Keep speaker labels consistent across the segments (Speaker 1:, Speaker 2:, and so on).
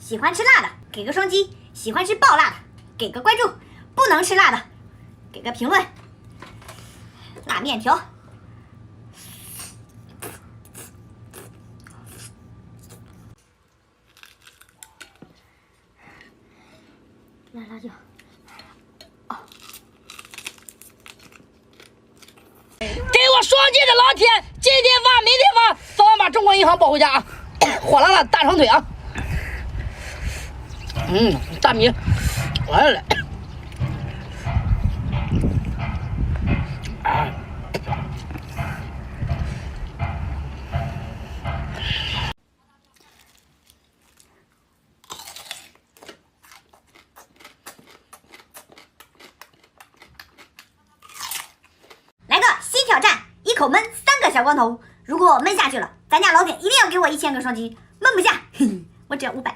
Speaker 1: 喜欢吃辣的给个双击，喜欢吃爆辣的给个关注，不能吃辣的给个评论。辣面条，辣椒。
Speaker 2: 给我双击的老铁，今天发，明天发，早晚把中国银行抱回家啊！火辣辣大长腿啊！大米，来了。
Speaker 1: 来个新挑战，一口闷3个小光头。如果闷下去了，咱家老铁一定要给我1000个双击。闷不下，嘿嘿，我只要500。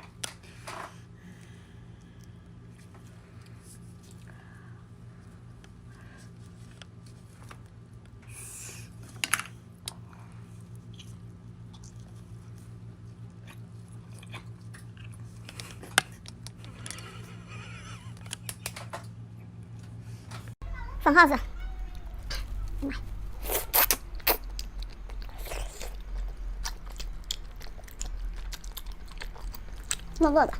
Speaker 1: 放耗子。乐乐的。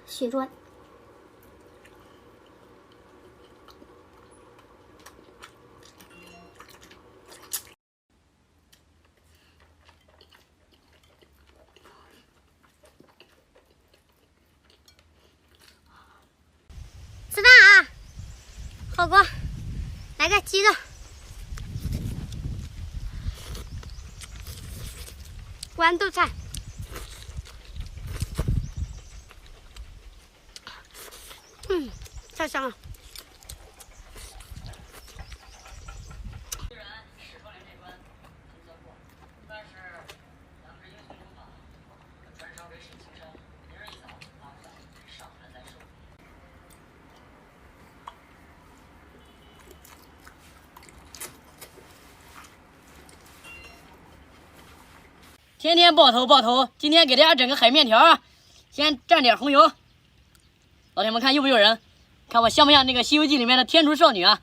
Speaker 1: 血砖。吃饭啊，火锅，来个鸡肉，豌豆菜，太香了。
Speaker 2: 天天爆头，今天给大家整个海面条啊！先蘸点红油，老铁们看诱不诱人？看我像不像那个《西游记》里面的天竺少女啊？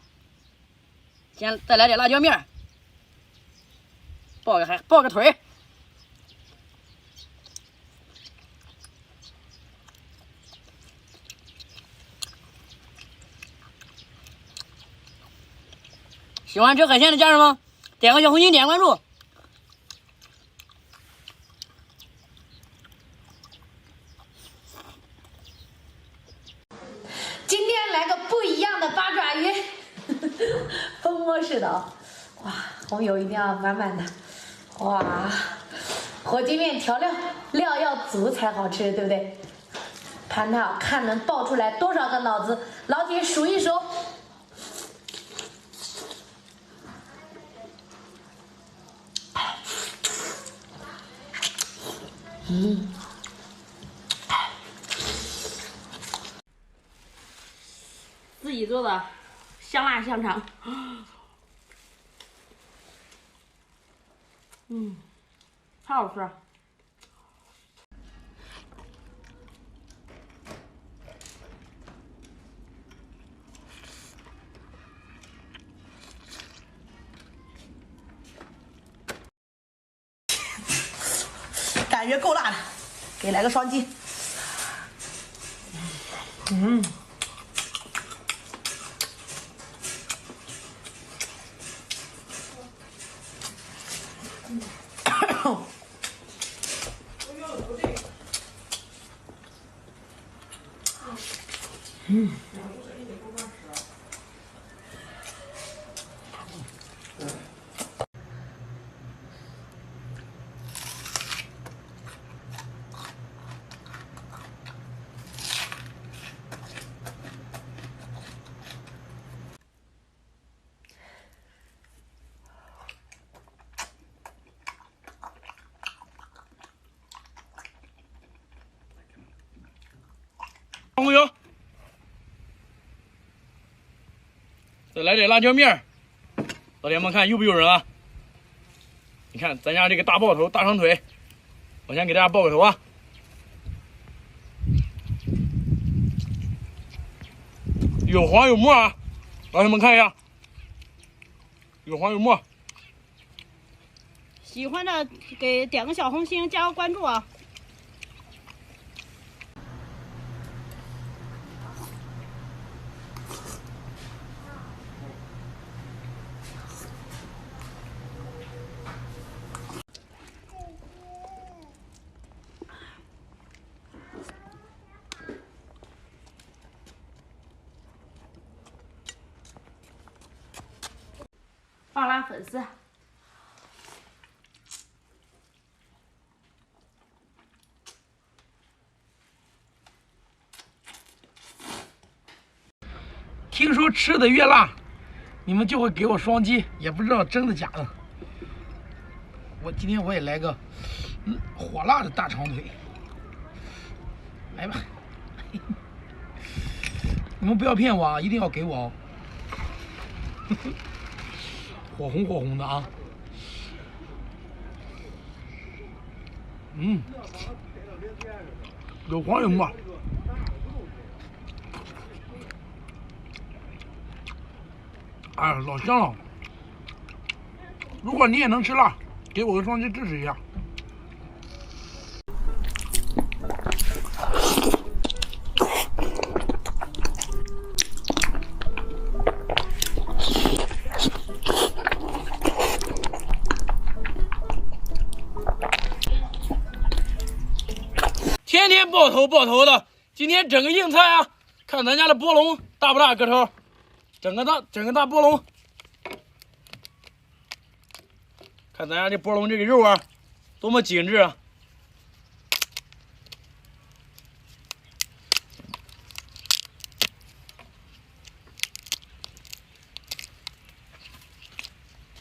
Speaker 2: 先再来点辣椒面，爆个腿。喜欢吃海鲜的家人们，点个小红心，点关注。
Speaker 3: 今天来个不一样的八爪鱼，蜂窝式的啊！哇，红油一定要满满的，哇，火鸡面调料要足才好吃，对不对？盘它看能爆出来多少个脑子，老铁数一数。
Speaker 2: 自己做的香辣香肠，太好吃了。
Speaker 4: 感觉够辣的，给来个双击。
Speaker 5: 红油，再来点辣椒面儿。老铁们看诱不诱人啊？你看咱家这个大爆头、大长腿，我先给大家爆个头啊！有黄有沫啊，老铁们看一下，有黄有沫。
Speaker 6: 喜欢的给点个小红心，加个关注啊！爆辣粉丝。
Speaker 7: 听说吃的越辣，你们就会给我双击，也不知道真的假的。今天我也来个，火辣的大长腿，来吧，你们不要骗我啊，一定要给我哦，火红火红的啊，有黄有沫。哎，老香了！如果你也能吃辣，给我个双击支持一下。
Speaker 5: 天天爆头的，今天整个硬菜啊！看咱家的波龙大不大个头？整个大波龙，看咱家这波龙这个肉啊，多么紧致啊！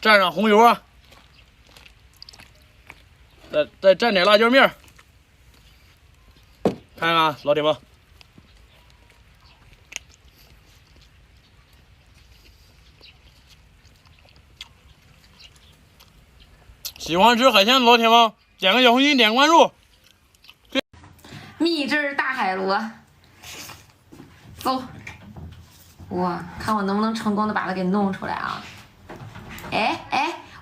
Speaker 5: 蘸上红油啊，再蘸点辣椒面儿，看看老铁们。喜欢吃海鲜的老铁们，点个小红心，点个关注。
Speaker 3: 秘制大海螺，走，哇，看我能不能成功的把它给弄出来啊！哎，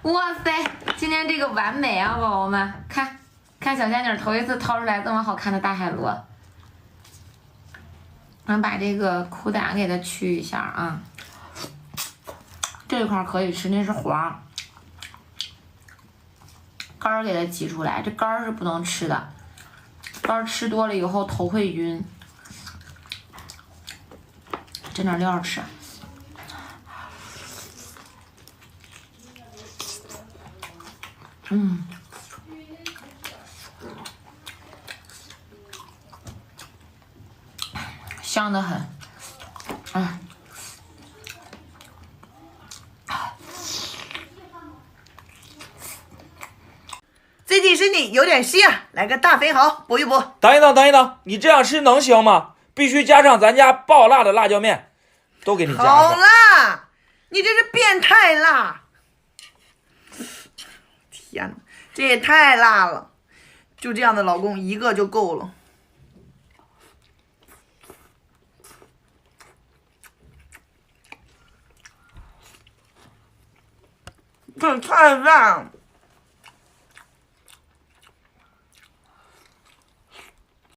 Speaker 3: 哇塞，今天这个完美啊，宝宝们，看小仙女头一次掏出来这么好看的大海螺。我们把这个苦胆给它去一下啊，这块可以吃，那是黄。肝儿给它挤出来，这肝儿是不能吃的，肝儿吃多了以后头会晕。蘸点料吃，香得很，
Speaker 4: 最近身体有点虚啊，来个大肥蚝补一补。
Speaker 8: 等一等，你这样吃能行吗？必须加上咱家爆辣的辣椒面，都给你加
Speaker 4: 好
Speaker 8: 上。
Speaker 4: 辣！你这是变态辣！天哪，这也太辣了！就这样的老公一个就够了。这太辣了！